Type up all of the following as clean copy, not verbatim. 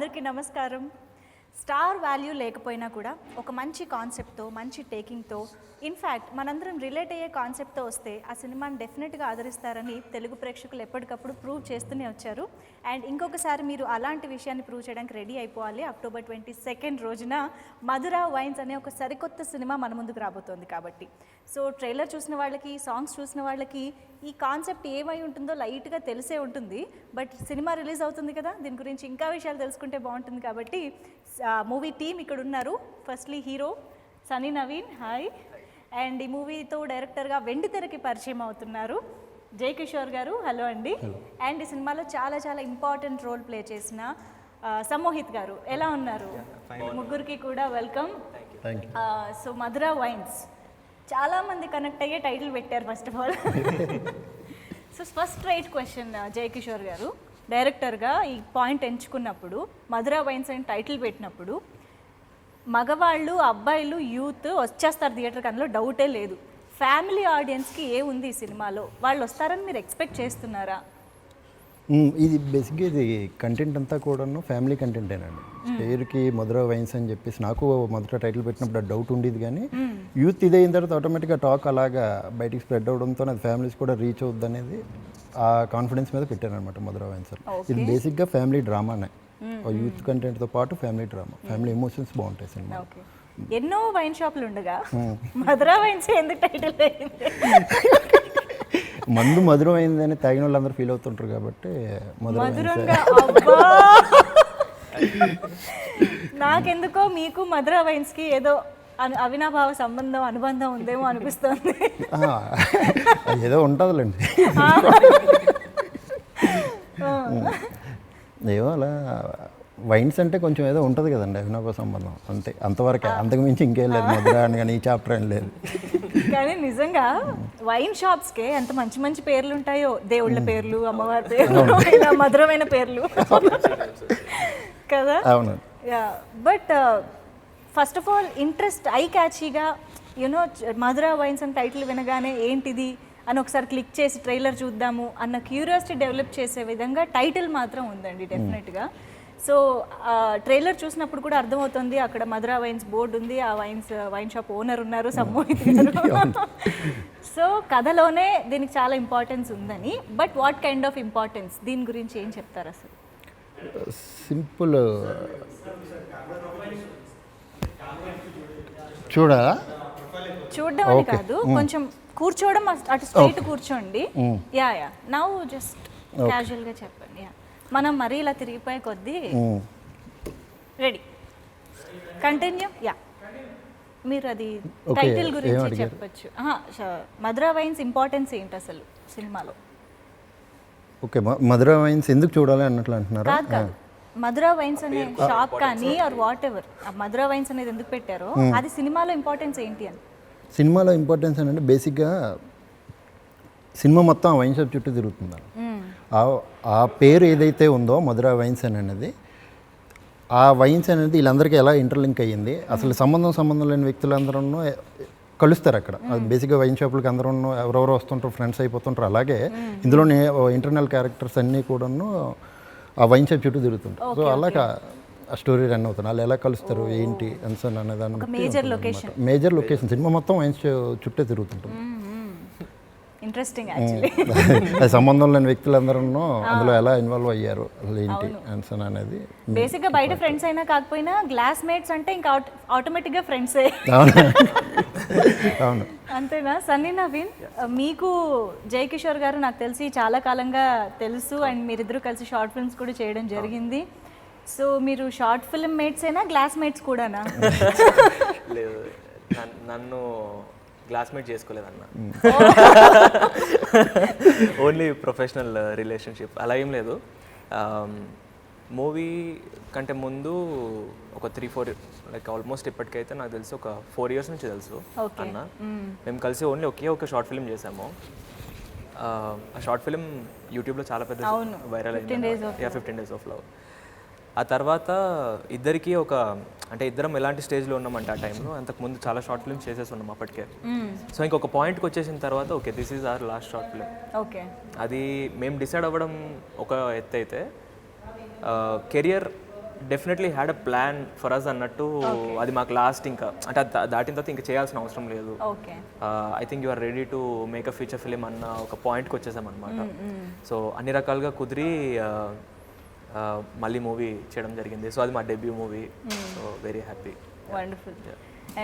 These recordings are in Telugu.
అందరికీ నమస్కారం. స్టార్ వాల్యూ లేకపోయినా కూడా ఒక మంచి కాన్సెప్ట్తో, మంచి టేకింగ్తో, ఇన్ఫ్యాక్ట్ మనందరం రిలేట్ అయ్యే కాన్సెప్ట్తో వస్తే ఆ సినిమాని డెఫినెట్గా ఆదరిస్తారని తెలుగు ప్రేక్షకులు ఎప్పటికప్పుడు ప్రూవ్ చేస్తూనే వచ్చారు. అండ్ ఇంకొకసారి మీరు అలాంటి విషయాన్ని ప్రూవ్ చేయడానికి రెడీ అయిపోవాలి. అక్టోబర్ 22 రోజున మధురా వైన్స్ అనే ఒక సరికొత్త సినిమా మన ముందుకు రాబోతోంది కాబట్టి. సో ట్రైలర్ చూసిన వాళ్ళకి, సాంగ్స్ చూసిన వాళ్ళకి ఈ కాన్సెప్ట్ ఏమై ఉంటుందో లైట్గా తెలిసే ఉంటుంది. బట్ సినిమా రిలీజ్ అవుతుంది కదా, దీని గురించి ఇంకా విషయాలు తెలుసుకుంటే బాగుంటుంది. కాబట్టి మూవీ టీమ్ ఇక్కడ ఉన్నారు. Firstly hero Sunny Naveen, hi. And ఈ మూవీతో డైరెక్టర్గా వెండితెరకి పరిచయం అవుతున్నారు జై కిషోర్ గారు, హలో అండి. అండ్ ఈ సినిమాలో చాలా చాలా ఇంపార్టెంట్ రోల్ ప్లే చేసిన సమ్మోహిత్ గారు, ఎలా ఉన్నారు? ముగ్గురికి కూడా వెల్కమ్. సో మధురా వైన్స్ చాలామంది కనెక్ట్ అయ్యే టైటిల్ పెట్టారు first of all. So first right question జై కిషోర్ గారు, డైరెక్టర్గా ఈ పాయింట్ ఎంచుకున్నప్పుడు, మధురా వైన్స్ అని టైటిల్ పెట్టినప్పుడు మగవాళ్ళు, అబ్బాయిలు, యూత్ వచ్చేస్తారు థియేటర్కి, అందులో డౌటే లేదు. ఫ్యామిలీ ఆడియన్స్కి ఏముంది ఈ సినిమాలో, వాళ్ళు వస్తారని మీరు ఎక్స్పెక్ట్ చేస్తున్నారా? ఇది బేసిక్గా ఇది కంటెంట్ అంతా కూడాను ఫ్యామిలీ కంటెంటేనండి. పేరుకి మధురా వైన్స్ అని చెప్పేసి నాకు మొదట టైటిల్ పెట్టినప్పుడు డౌట్ ఉండేది, కానీ యూత్ ఇది అయిన తర్వాత ఆటోమేటిక్గా టాక్ అలాగా బయటికి స్ప్రెడ్ అవడంతో అది ఫ్యామిలీస్ కూడా రీచ్ అవుద్ది అనేది ఆ కాన్ఫిడెన్స్ మీద పెట్టారనమాట మధురా వైన్స్. ఇది బేసిక్గా ఫ్యామిలీ డ్రామానే, యూత్ కంటెంట్తో పాటు ఫ్యామిలీ డ్రామా, ఫ్యామిలీ ఎమోషన్స్ బాగుంటాయి సినిమా. ఎన్నో వైన్ షాపులు ఉండగా మధురా వైన్స్ ఎందుకు టైటిల్ అయింది? మందు మధురం అయిందని తాగిన వాళ్ళందరూ ఫీల్ అవుతుంటారు కాబట్టి నాకెందుకో మీకు మధురా వైన్స్కి ఏదో అవినాభావ సంబంధం, అనుబంధం ఉందేమో అనిపిస్తుంది. ఏదో ఉంటుందిలేండి, ఏమో అలా. వైన్స్ అంటే కొంచెం ఏదో ఉంటుంది కదండి అవినాభావ సంబంధం, అంతే, అంతవరకే, అంతకు మించి ఇంకేం లేదు. మధురా అని కానీ ఈ చాప్టర్ అని లేదు. కానీ నిజంగా వైన్ షాప్స్కే ఎంత మంచి మంచి పేర్లు ఉంటాయో, దేవుళ్ళ పేర్లు, అమ్మవారి పేర్లు, ఇలా మధురమైన పేర్లు కదా. అవును. But first of all interest, I క్యాచీగా యూనో మధురా వైన్స్ అని టైటిల్ వినగానే ఏంటిది అని ఒకసారి క్లిక్ చేసి ట్రైలర్ చూద్దాము అన్న క్యూరియాసిటీ డెవలప్ చేసే విధంగా టైటిల్ మాత్రం ఉందండి డెఫినెట్గా. సో ట్రైలర్ చూసినప్పుడు కూడా అర్థమవుతుంది, అక్కడ మధురా వైన్స్ బోర్డు ఉంది, ఆ వైన్ షాప్ ఓనర్ ఉన్నారు, సమ్మోహిత్ గారు. సో కథలోనే దీనికి చాలా ఇంపార్టెన్స్ ఉందని. But what kind of importance, దీని గురించి ఏం చెప్తారు అసలు? సింపుల్, చూడాలా? చూడడం అని కాదు, కొంచెం కూర్చోవడం, అటు స్ట్రైట్ కూర్చోండి. యా నౌ జస్ట్ క్యాజువల్గా చెప్పండి. మనం మరీ ఇలా తిరిగిపోయే కొద్దీ. Ready, continue. యా, మీరు అది టైటిల్ గురించి చెప్పచ్చు. మధురా వైన్స్ ఇంపార్టెన్స్ ఏంటి అసలు సినిమాలో? ఓకే, మధురా వైన్స్ ఎందుకు చూడాలి అన్నట్లు అంటున్నారా? కాదు, మధురా వైన్స్ అనే షాప్ కానీ or whatever, Madhura wines అనేది ఎందుకు పెట్టారో అది సినిమాలో ఇంపార్టెన్స్ ఏంటి అని. సినిమాలో ఇంపార్టెన్స్ అంటే బేసిక్గా సినిమా మొత్తం వైన్ షాప్ చుట్టూ తిరుగుతుంది. ఆ పేరు ఏదైతే ఉందో మధురా వైన్స్ అనేది, ఆ వైన్స్ అనేది వీళ్ళందరికీ ఎలా ఇంటర్లింక్ అయ్యింది, అసలు సంబంధం లేని వ్యక్తులందరూ కలుస్తారు అక్కడ. బేసిక్గా వైన్ షాపులకి అందరూ ఎవరెవరో వస్తుంటారు, ఫ్రెండ్స్ అయిపోతుంటారు. అలాగే ఇందులోనే ఇంటర్నల్ క్యారెక్టర్స్ అన్నీ కూడాను ఆ వైన్ షాప్ చుట్టూ తిరుగుతుంటారు. సో అలాగా ఆ స్టోరీ రన్ అవుతుంది. వాళ్ళు ఎలా కలుస్తారు, ఏంటి అన్సన్ అనే దాన్ని మేజర్ లొకేషన్ సినిమా మొత్తం వైన్స్ చుట్టే తిరుగుతుంటుంది. Interesting actually. సంబంధం లేని వ్యక్తులందరూ అందులో ఎలా ఇన్వాల్వ్ అయ్యారు, అసలు ఏంటి అన్సన్ అనేది. బేసిక్గా బయట ఫ్రెండ్స్ అయినా కాకపోయినా గ్లాస్ మేట్స్ అంటే ఇంకా ఆటోమేటిక్గా ఫ్రెండ్సే. అవును, అంతేనా? సన్నీ నవీన్, మీకు జై కిషోర్ గారు నాకు తెలిసి చాలా కాలంగా తెలుసు, అండ్ మీరిద్దరూ కలిసి షార్ట్ ఫిల్మ్స్ కూడా చేయడం జరిగింది. సో మీరు షార్ట్ ఫిల్మ్ మేట్స్ అయినా, గ్లాస్ మేట్స్ కూడానా? లేదు, నన్ను క్లాస్మేట్ చేసుకోలేదన్న, ఓన్లీ ప్రొఫెషనల్ రిలేషన్షిప్, అలా ఏం లేదు. మూవీ కంటే ముందు ఒక 3-4 లైక్ ఆల్మోస్ట్ ఇప్పటికైతే నాకు తెలిసి ఒక 4 years నుంచి తెలుసు అన్న. మేము కలిసి ఓన్లీ ఒక షార్ట్ ఫిల్మ్ చేసాము. ఆ షార్ట్ ఫిల్మ్ యూట్యూబ్లో చాలా పెద్ద వైరల్ అయింది, 15 Days of Love. ఆ తర్వాత ఇద్దరికి అంటే ఇద్దరం ఎలాంటి స్టేజ్లో ఉన్నామంటే ఆ టైంలో, అంతకుముందు చాలా షార్ట్ ఫిల్మ్స్ చేసేసి ఉన్నాం అప్పటికే. సో ఇంకొక పాయింట్కి వచ్చేసిన తర్వాత okay this is our last short film. Okay, అది మేము డిసైడ్ అవ్వడం ఒక ఎత్తు అయితే, career definitely had a plan for us అన్నట్టు. అది మాకు లాస్ట్ ఇంకా అంటే దాటిన తర్వాత ఇంకా చేయాల్సిన అవసరం లేదు. Okay, I think you are ready to make a feature film అన్న ఒక పాయింట్కి వచ్చేసాం అనమాట. సో అన్ని రకాలుగా కుదిరి మళ్ళీ మూవీ చేయడం జరిగింది. సో అది మా debut movie. So very happy. Wonderful.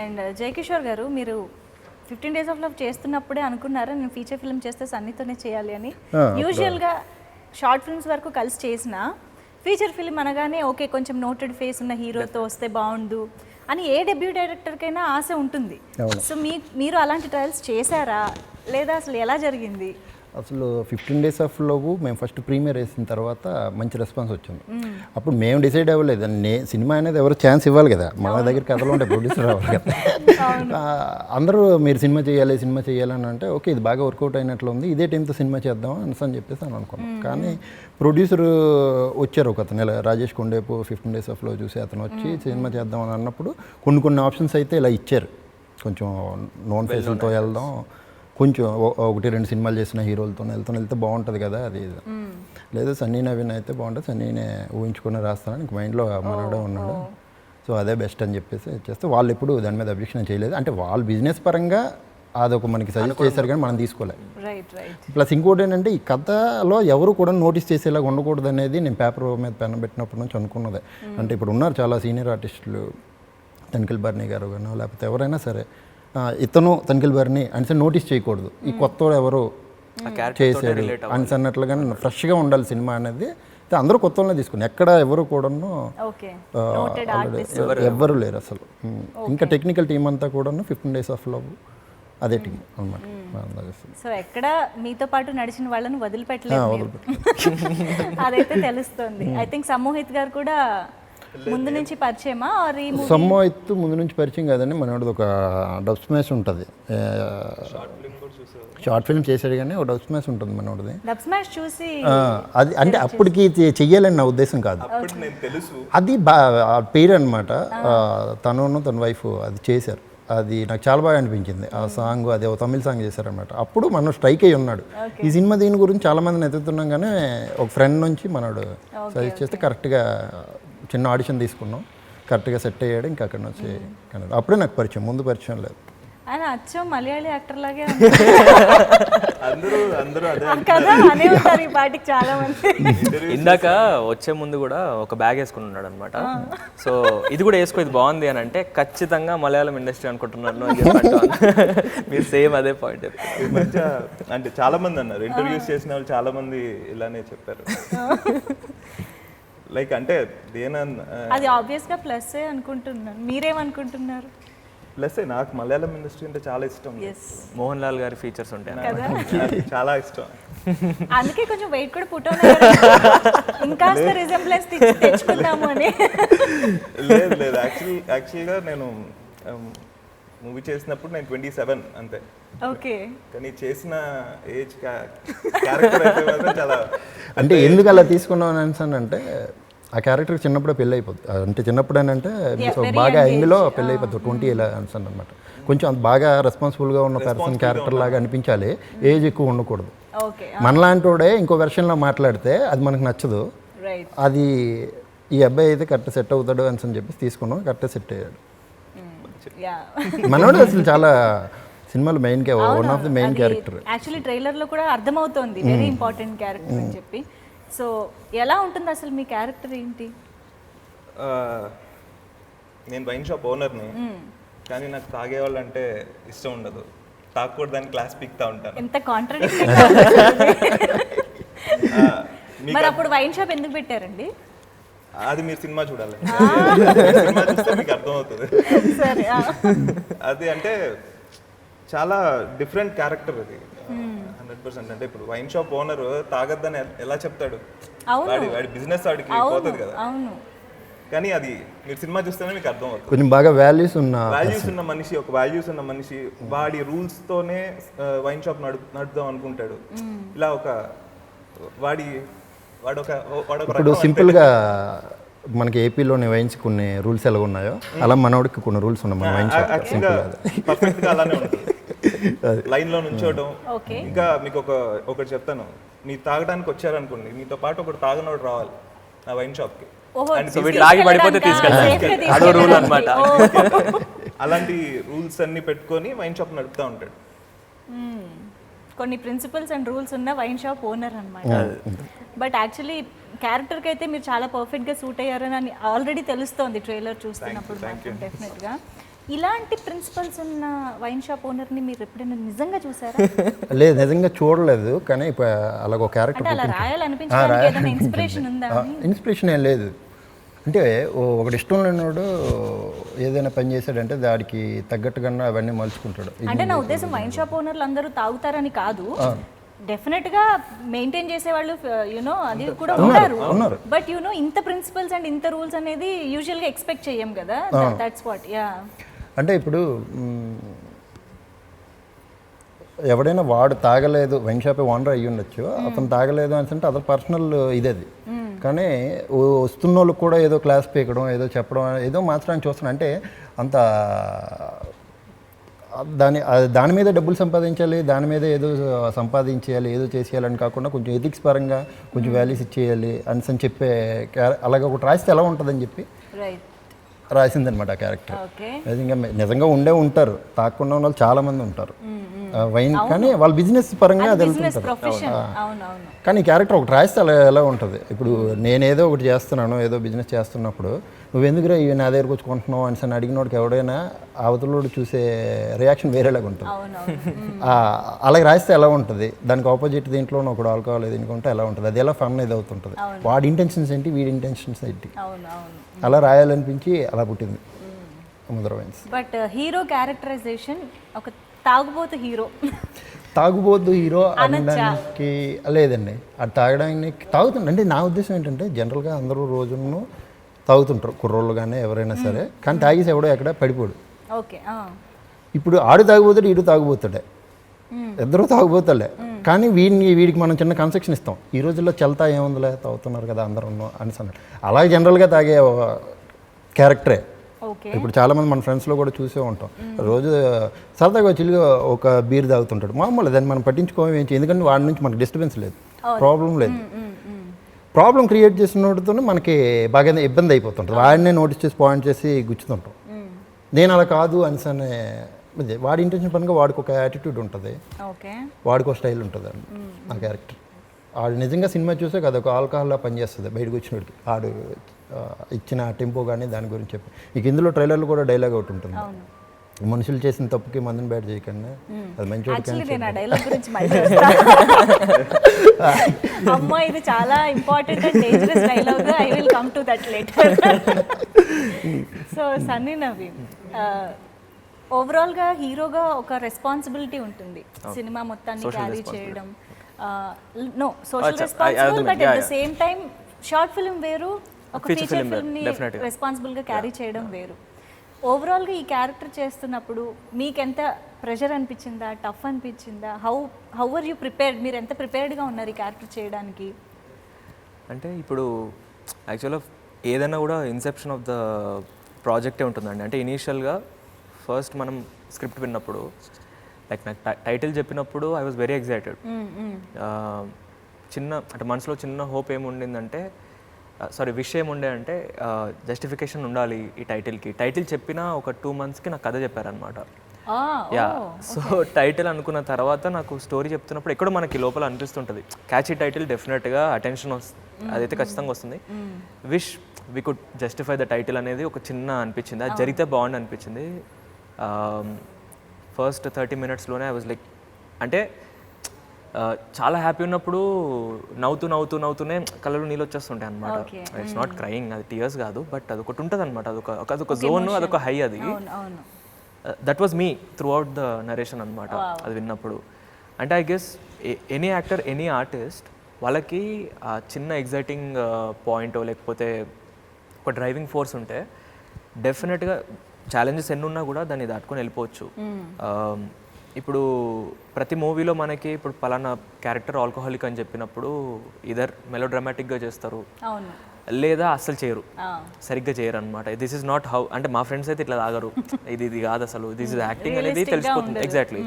And Jayakishore గారు, మీరు 15 Days of Love చేస్తున్నప్పుడే అనుకున్నారా నేను ఫీచర్ ఫిల్మ్ చేస్తే సన్నీతోనే చేయాలి అని? యూజువల్గా షార్ట్ ఫిల్మ్స్ వరకు కలిసి చేసిన ఫీచర్ ఫిల్మ్ అనగానే ఓకే కొంచెం నోటెడ్ ఫేస్ ఉన్న హీరోతో వస్తే బాగుండు అని ఏ డెబ్యూ డైరెక్టర్కైనా ఆశ ఉంటుంది. సో మీరు అలాంటి ట్రయల్స్ చేశారా లేదా అసలు ఎలా జరిగింది? అసలు 15 Days of Love మేము ఫస్ట్ ప్రీమియర్ వేసిన తర్వాత మంచి రెస్పాన్స్ వచ్చింది. అప్పుడు మేము డిసైడ్ అవ్వలేదు, సినిమా అనేది ఎవరు ఛాన్స్ ఇవ్వాలి కదా, మన దగ్గర కథలు ఉంటే ప్రొడ్యూసర్ రావాలి కదా. అందరూ మీరు సినిమా చేయాలని అంటే ఓకే ఇది బాగా వర్కౌట్ అయినట్లు ఉంది, ఇదే టైంతో సినిమా చేద్దాం అని చెప్పేసి అని అనుకున్నాం. కానీ ప్రొడ్యూసర్ వచ్చారు ఒక అతను, రాజేష్ కొండేపు 15 Days of Love చూసి అతను వచ్చి సినిమా చేద్దాం అని అన్నప్పుడు కొన్ని ఆప్షన్స్ అయితే ఇలా ఇచ్చారు. కొంచెం నోన్ ఫేస్లతో వెళ్దాం, కొంచెం 1-2 సినిమాలు చేసిన హీరోలతో వెళ్తే బాగుంటుంది కదా, అది లేదా సన్నీ నవీన్ అయితే బాగుంటుంది, సన్నీనే ఊహించుకుని రాస్తానని ఇంక మైండ్లో మనోడే ఉన్నాడు. సో అదే బెస్ట్ అని చెప్పేసి చేస్తే వాళ్ళు ఎప్పుడు దాని మీద అబ్జెక్షన్ చేయలేదు. అంటే వాళ్ళు బిజినెస్ పరంగా అదొక మనకి సజెస్ట్ చేశారు కానీ మనం తీసుకోలేదు. ప్లస్ ఇంకోటి ఏంటంటే ఈ కథలో ఎవరు కూడా నోటీస్ చేసేలాగా ఉండకూడదు అనేది నేను పేపర్ మీద పెన్ పెట్టినప్పటి నుంచి అనుకున్నదే. అంటే ఇప్పుడు ఉన్నారు చాలా సీనియర్ ఆర్టిస్టులు, తనిఖీల్ బర్నీ గారు కానీ లేకపోతే ఎవరైనా సరే ఇతను తనిఖీల్ బర్నీ అని నోటీస్ చేయకూడదు, ఈ కొత్త ఎవరు చేశాడు అని అన్నట్లుగా ఫ్రెష్గా ఉండాలి సినిమా అనేది. అందరూ కొత్త వాళ్ళనే తీసుకుని ఎక్కడ ఎవరు కూడాను ఎవ్వరు లేరు అసలు. ఇంకా టెక్నికల్ టీం అంతా కూడాను 15 Days of Love అదే టీం అనమాట. సో ఎక్కడ మీతో పాటు నడిచిన వాళ్ళని వదిలిపెట్టలేదు, అదైతే తెలుస్తుంది. ఐ థింక్ సమ్మోహిత్ గారు కూడా ముందు నుంచి పరిచయమా? సమ్మోహిత్ ముందు నుంచి పరిచయం కాదండి, మనోడిది ఒక డబ్ స్మాష్ ఉంటుంది, షార్ట్ ఫిల్మ్ చేశాడు కానీ ఒక డబ్ స్మాష్ ఉంటుంది మనోడిది. డబ్ స్మాష్ చూసి అది అంటే అప్పటికి చెయ్యాలని నా ఉద్దేశం కాదు, అది పేరు అనమాట. తను తన వైఫ్ అది చేశారు, అది నాకు చాలా బాగా అనిపించింది ఆ సాంగ్. అది ఒక తమిళ సాంగ్ చేశారనమాట. అప్పుడు మనం స్ట్రైక్ అయ్యి ఉన్నాడు ఈ సినిమా. దీని గురించి చాలామందిని ఎత్తుతున్నాం కానీ ఒక ఫ్రెండ్ నుంచి మనోడు సజెస్ట్ చేస్తే కరెక్ట్గా చిన్న ఆడిషన్ తీసుకున్నాం, కరెక్ట్గా సెట్ అయ్యాడు. ఇంకా అక్కడ నుంచి అప్పుడే నాకు పరిచయం, ముందు పరిచయం లేదు. ఆయన అచ్చం మలయాళీ యాక్టర్ లాగే చాలా మంది. ఇందాక వచ్చే ముందు కూడా ఒక బ్యాగ్ వేసుకుని ఉన్నాడు అనమాట. సో ఇది కూడా వేసుకో, ఇది బాగుంది అని అంటే ఖచ్చితంగా మలయాళం ఇండస్ట్రీ అనుకుంటున్నాను అని చెప్పి మీరు సేమ్ అదే పాయింట్. ఈ మధ్య అంటే చాలా మంది అన్నారు, ఇంటర్వ్యూస్ చేసిన వాళ్ళు చాలా మంది ఇలానే చెప్పారు. లైక్ అంటే అది ఆబ్వియస్ గా ప్లస్ అనుకుంటున్నాను, మీరేమనుకుంటున్నారు? ప్లస్ నాకు మలయాళం ఇండస్ట్రీ అంటే చాలా ఇష్టం. మోహన్ లాల్ గారి ఫీచర్స్ ఉంటాయి, చాలా ఇష్టం. అందుకే కొంచెం వెయిట్ కూడా పుట్ ఇంకా రిజెంబ్లెన్స్ తెచ్చుకుందాము అని. లేదు యాక్చువల్గా నేను మూవీ చేసినప్పుడు నేను 27 అంతే. ఓకే, కానీ చేసిన ఏజ్ క్యారెక్టర్ అయితే మాత్రం చాలా. అంటే ఎందుకు అలా తీసుకున్నాను అంటే ఆ క్యారెక్టర్ చిన్నప్పుడే పెళ్ళి అయిపోతుంది. అంటే చిన్నప్పుడు అని అంటే బాగా ఇందులో పెళ్ళి అయిపోతుంది 20 ఇలా అనిసాను అనమాట. కొంచెం అది బాగా రెస్పాన్సిబుల్గా ఉన్న పర్సన్ క్యారెక్టర్ లాగా అనిపించాలి, ఏజ్ ఎక్కువ ఉండకూడదు. మనలాంటి వాడే ఇంకో వెర్షన్లో మాట్లాడితే అది మనకు నచ్చదు. అది ఈ అబ్బాయి అయితే కరెక్ట్ సెట్ అవుతాడు అని చెప్పి తీసుకున్నాం, కరెక్ట్గా సెట్ అయ్యాడు. మనోడు అసలు చాలా సినిమాలో main one of the main character. Actually trailer లో కూడా అర్థమవుతోంది వెరీ ఇంపార్టెంట్ క్యారెక్టర్ అని చెప్పి. సో ఎలా ఉంటుంది అసలు మీ క్యారెక్టర్ ఏంటి? నేను వైన్ షాప్ ఓనర్ని, కానీ నాకు తాగేవాళ్ళు అంటే ఇష్టం ఉండదు. తాగకూడదని క్లాస్ పీక్తా ఉంటాను. ఎంత కాంట్రాడిక్టింగ్. మరి అప్పుడు వైన్ షాప్ ఎందుకు పెట్టారండి? అది మీరు సినిమా చూడాలి, సినిమా చూస్తే మీకు అర్థమవుతుంది. అది అంటే చాలా డిఫరెంట్ క్యారెక్టర్ అది 100%. అంటే ఇప్పుడు వైన్ షాప్ ఓనర్ తాగద్దని ఎలా చెప్తాడు? వాడి బిజినెస్ వాడికి పోతుంది కదా. కానీ అది మీరు సినిమా చూస్తేనే మీకు అర్థమవుతుంది. కొంచెం బాగా వాల్యూస్ ఉన్న మనిషి, ఒక వాల్యూస్ ఉన్న మనిషి వాడి రూల్స్ తోనే వైన్ షాప్ నడుపుదాం అనుకుంటాడు. ఇలా ఒక ఇప్పుడు సింపుల్గా మనకి ఏపీలోని వైన్స్ కొన్ని రూల్స్ ఎలా ఉన్నాయో అలా మనోడికి కొన్ని రూల్స్ ఉన్నాయి మన వైన్ షాప్. పర్ఫెక్ట్గా అలానే ఉంటుంది. లైన్లో నుంచోవడం. ఇంకా మీకు ఒకటి చెప్తాను, మీరు తాగడానికి వచ్చారనుకోండి, మీతో పాటు ఒకటి తాగనోడు రావాలి నా వైన్ షాప్కి. ఓహో, సో వీళ్ళు తాగి పడిపోతే తీసుకెళ్తాను, అదో రూల్ అనమాట. అలాంటి రూల్స్ అన్ని పెట్టుకొని వైన్ షాప్ నడుపుతూ ఉంటాడు. కొన్ని ప్రిన్సిపల్స్ అండ్ రూల్స్ ఉన్న వైన్ షాప్ ఓనర్ అనమాట. బట్ యాక్చువల్లీ క్యారెక్టర్కి అయితే మీరు చాలా పర్ఫెక్ట్గా సూట్ అయ్యారని ఆల్రెడీ తెలుస్తోంది ట్రైలర్ చూస్తున్నప్పుడు మాత్రం డెఫినెట్గా. ఇలాంటి ప్రిన్సిపల్స్ ఉన్న వైన్ షాప్ ఓనర్ని మీరు ఎప్పుడైనా నిజంగా చూసారా? లేదు, నిజంగా చూడలేదు. కానీ ఇప్పుడు అలాగ క్యారెక్టర్ అంటే అలా రాయాలనిపించడానికి ఏదైనా ఇన్స్పిరేషన్ ఉందా? ఇన్స్పిరేషన్ ఏం లేదు. అంటే ఒకటి ఇష్టం లేనివాడు ఏదైనా పని చేశాడంటే దానికి తగ్గట్టుగా అవన్నీ మలుచుకుంటాడు. అంటే నా ఉద్దేశం వైన్ షాప్ ఓనర్లు అందరూ తాగుతారని కాదు, డెఫినెట్ గా మెయింటైన్ చేసేవాళ్ళు యునో అది కూడా ఉన్నారు. బట్ యునో ఇంత ప్రిన్సిపల్స్ అండ్ ఇంత రూల్స్ అనేది యూజువల్ గా ఎక్స్పెక్ట్ చేయం కదా. That's what. యా, అంటే ఇప్పుడు ఎవడైనా వాడు తాగలేదు, వైన్ షాప్ ఓనర్ అయ్యి ఉండొచ్చు, అతను తాగలేదు అని అంటే అతని పర్సనల్ ఇదేది. కానీ వస్తున్న వాళ్ళకి కూడా ఏదో క్లాస్ పీకడం, ఏదో చెప్పడం, ఏదో మార్చడానికి చూస్తున్నాను. అంటే అంత దాని మీద డబ్బులు సంపాదించాలి, దాని మీద ఏదో సంపాదించేయాలి, ఏదో చేసేయాలని కాకుండా కొంచెం ఎథిక్స్ పరంగా కొంచెం వాల్యూస్ ఇచ్చేయాలి అని చెప్పే అలాగ ఒకటి రాస్తే ఎలా ఉంటుందని చెప్పి రాసిందనమాట ఆ క్యారెక్టర్. నిజంగా ఉంటారు, తాకుండా ఉన్న వాళ్ళు చాలా మంది ఉంటారు వైన్, కానీ వాళ్ళ బిజినెస్ పరంగా అది వెళ్తుంటారు. కానీ ఈ క్యారెక్టర్ ఒకటి రాస్తే అలా ఎలా ఉంటుంది. ఇప్పుడు నేనేదో ఒకటి చేస్తున్నాను, ఏదో బిజినెస్ చేస్తున్నప్పుడు నువ్వెందుకురా ఇవి నా దగ్గరకు వచ్చి కొంటున్నావు అని అడిగినోడికి ఎవడైనా అవతలోడు చూసే రియాక్షన్ వేరేలాగా ఉంటుంది. అలాగే రాస్తే ఎలా ఉంటుంది, దానికి ఆపోజిట్ దీంట్లో ఒకడు ఆల్కహాల్ దీనికుంటే ఎలా ఉంటుంది, అది ఎలా ఫన్ ఇది అవుతుంటుంది. వాడి ఇంటెన్షన్స్ ఏంటి, వీడి ఇంటెన్షన్స్ ఏంటి, అలా రాయాలనిపించి అలా పుట్టింది Mudra wines. But hero characterisation ఒక తాగుబోతు హీరో అనడానికి లేదండి. అది తాగడానికి తాగుతుంది అంటే నా ఉద్దేశం ఏంటంటే జనరల్గా అందరూ రోజును తాగుతుంటారు, కుర్రోళ్ళు కానీ ఎవరైనా సరే, కానీ తాగేసి ఎవడో ఎక్కడ పడిపోడు. ఇప్పుడు ఆడు తాగుపోతాడు, ఈడు తాగుపోతాడే, ఇద్దరు తాగుపోతాడే. కానీ వీడికి మనం చిన్న కన్సెక్షన్ ఇస్తాం. ఈ రోజుల్లో చల్తా ఏముందిలే, తాగుతున్నారు కదా అందరూ అని అన్నాడు. అలాగే జనరల్గా తాగే క్యారెక్టరే. ఇప్పుడు చాలామంది మన ఫ్రెండ్స్లో కూడా చూసే ఉంటాం, రోజు సరదాగా చిల్లుగా ఒక బీర్ తాగుతుంటాడు, మామూలు దాన్ని మనం పట్టించుకోవడం ఏంటి, ఎందుకంటే వాడి నుంచి మనకు డిస్టర్బెన్స్ లేదు, ప్రాబ్లం లేదు. ప్రాబ్లం క్రియేట్ చేసినోడితో మనకి బాగా ఇబ్బంది అయిపోతుంటుంది, వాడినే నోటీస్ చేసి పాయింట్ చేసి గుచ్చుతుంటాం. నేను అలా కాదు అనిసనే వాడి ఇంటెన్షన్ పరంగా వాడికి ఒక యాటిట్యూడ్ ఉంటుంది, వాడికి ఒక స్టైల్ ఉంటుంది అండి ఆ క్యారెక్టర్. వాడు నిజంగా సినిమా చూసే కదా ఒక ఆల్కహాల్లా పనిచేస్తుంది బయటకు వచ్చినోడికి, ఆడు ఇచ్చిన టెంపో కానీ దాని గురించి చెప్పి. ఇక ఇందులో ట్రైలర్లు కూడా డైలాగ్ ఒకటి ఉంటుంది, మనుషులు చేసిన తప్పుకి మందుని బ్యాట్ చేయకండి, అది మంచి అమ్మా ఇది చాలా important and dangerous dialogue. I will come to that later. So Sunny Naveen, ఓవరాల్గా హీరోగా ఒక రెస్పాన్సిబిలిటీ ఉంటుంది, సినిమా మొత్తాన్ని క్యారీ చేయడం. No social responsible, but at the same time short film వేరు, ఒక ఫీచర్ ఫిల్మ్ని రెస్పాన్సిబుల్గా క్యారీ చేయడం వేరు. ఓవరాల్గా ఈ క్యారెక్టర్ చేస్తున్నప్పుడు మీకు ఎంత ప్రెషర్ అనిపించిందా, టఫ్ అనిపించిందా, హౌ ఆర్ యూ ప్రిపేర్డ్, మీరు ఎంత ప్రిపేర్డ్గా ఉన్నారు ఈ క్యారెక్టర్ చేయడానికి? అంటే ఇప్పుడు యాక్చువల్గా ఏదైనా కూడా ఇన్సెప్షన్ ఆఫ్ ద ప్రాజెక్టే ఉంటుందండి. అంటే ఇనీషియల్గా ఫస్ట్ మనం స్క్రిప్ట్ విన్నప్పుడు, లైక్ నాకు టైటిల్ చెప్పినప్పుడు ఐ వాజ్ వెరీ ఎక్సైటెడ్. చిన్న అంటే మనసులో చిన్న హోప్ ఏముండిందంటే, విష్ ఏముండే అంటే జస్టిఫికేషన్ ఉండాలి ఈ టైటిల్కి. టైటిల్ చెప్పిన ఒక 2 monthsకి నాకు కథ చెప్పారనమాట. యా, సో టైటిల్ అనుకున్న తర్వాత నాకు స్టోరీ చెప్తున్నప్పుడు ఎక్కడో మనకి లోపల అనిపిస్తుంటుంది, క్యాచీ టైటిల్ డెఫినెట్గా అటెన్షన్ వస్తుంది, అదైతే ఖచ్చితంగా వస్తుంది. Wish we could justify the title అనేది ఒక చిన్న అనిపించింది, అది జరిగితే బాగుండి అనిపించింది. ఫస్ట్ 30 minutesలోనే ఐ వాజ్ లైక్, అంటే చాలా హ్యాపీ ఉన్నప్పుడు నవ్వుతూనే కళ్ళలో నీళ్ళు వచ్చేస్తుంటాయి అనమాట. ఇట్స్ నాట్ క్రయింగ్, అది టీయర్స్ కాదు, బట్ అదొకటి ఉంటుంది అనమాట, అదొక జోన్, అదొక హై. అది that was me through out the narration అనమాట అది విన్నప్పుడు. అంటే I guess any actor, any artist, వాళ్ళకి ఆ చిన్న ఎగ్జైటింగ్ పాయింట్ లేకపోతే ఒక డ్రైవింగ్ ఫోర్స్ ఉంటే డెఫినెట్గా ఛాలెంజెస్ ఎన్ని ఉన్నా కూడా దాన్ని దాటుకొని వెళ్ళిపోవచ్చు. ఇప్పుడు ప్రతి మూవీలో మనకి ఇప్పుడు పలానా క్యారెక్టర్ ఆల్కహాలిక్ అని చెప్పినప్పుడు ఇదర్ మెలో డ్రామాటిక్గా చేస్తారు, లేదా అస్సలు చేయరు, సరిగ్గా చేయరు అనమాట. దిస్ ఇస్ నాట్ హౌ, అంటే మా ఫ్రెండ్స్ అయితే ఇట్లా తాగరు, ఇది కాదు అసలు, దిస్ ఇస్ యాక్టింగ్ అనేది తెలిసిపోతుంది. ఎగ్జాక్ట్లీ.